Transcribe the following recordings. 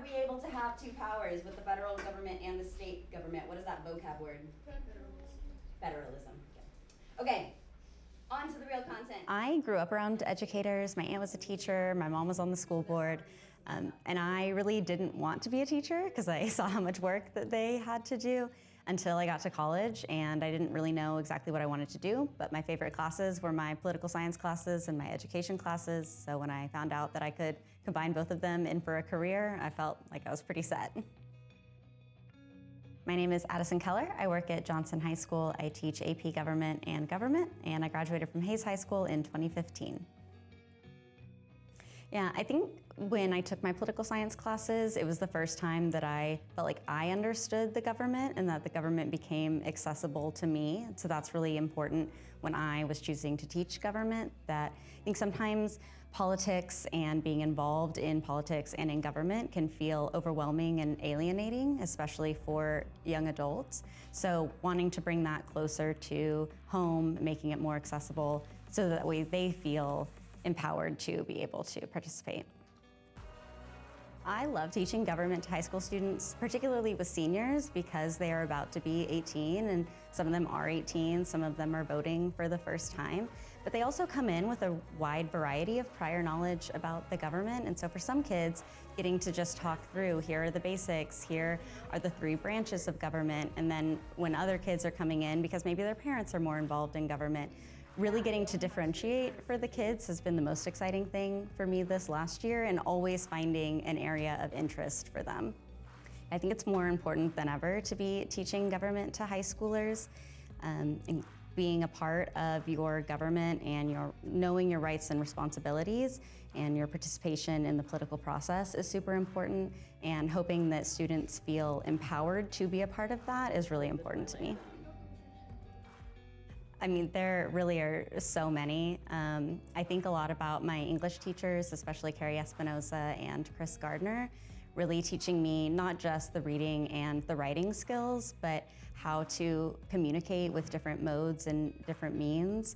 we able to have two powers with the federal government and the state government? What is that vocab word? Federalism. Okay, on to the real content. I grew up around educators. My aunt was a teacher, my mom was on the school board, and I really didn't want to be a teacher because I saw how much work that they had to do until I got to college, and I didn't really know exactly what I wanted to do, but my favorite classes were my political science classes and my education classes, so when I found out that I could combine both of them in for a career, I felt like I was pretty set. My name is Addison Keller. I work at Johnson High School. I teach AP Government, and I graduated from Hays High School in 2015. Yeah, I think when I took my political science classes, it was the first time that I felt like I understood the government and that the government became accessible to me. So that's really important when I was choosing to teach government, that I think sometimes politics and being involved in politics and in government can feel overwhelming and alienating, especially for young adults. So wanting to bring that closer to home, making it more accessible, so that way they feel empowered to be able to participate. I love teaching government to high school students, particularly with seniors, because they are about to be 18, and some of them are 18, some of them are voting for the first time. But they also come in with a wide variety of prior knowledge about the government, and so for some kids, getting to just talk through, here are the basics, here are the 3 branches of government, and then when other kids are coming in, because maybe their parents are more involved in government, really getting to differentiate for the kids has been the most exciting thing for me this last year, and always finding an area of interest for them. I think it's more important than ever to be teaching government to high schoolers, and being a part of your government and knowing your rights and responsibilities and your participation in the political process is super important, and hoping that students feel empowered to be a part of that is really important to me. I mean, there really are so many. I think a lot about my English teachers, especially Carrie Espinosa and Chris Gardner, really teaching me not just the reading and the writing skills, but how to communicate with different modes and different means.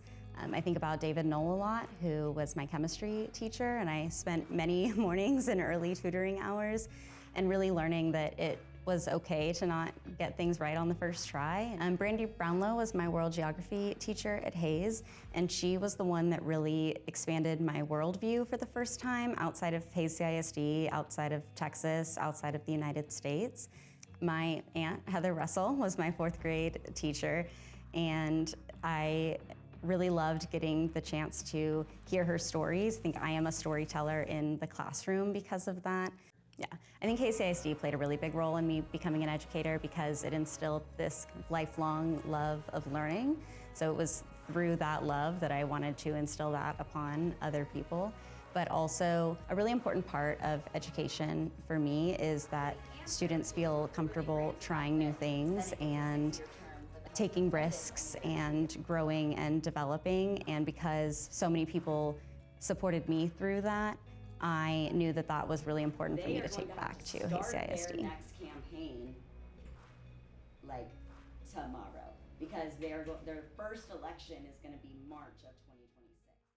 I think about David Knoll a lot, who was my chemistry teacher, and I spent many mornings in early tutoring hours and really learning that it was okay to not get things right on the first try. Brandy Brownlow was my world geography teacher at Hays, and she was the one that really expanded my worldview for the first time outside of Hays CISD, outside of Texas, outside of the United States. My aunt, Heather Russell, was my 4th grade teacher, and I really loved getting the chance to hear her stories. I think I am a storyteller in the classroom because of that. Yeah, I think Hays CISD played a really big role in me becoming an educator because it instilled this lifelong love of learning. So it was through that love that I wanted to instill that upon other people. But also, a really important part of education for me is that students feel comfortable trying new things and taking risks and growing and developing. And because so many people supported me through that, I knew that that was really important for me to take back to Hays CISD. Their next campaign, like tomorrow, because their first election is going to be March of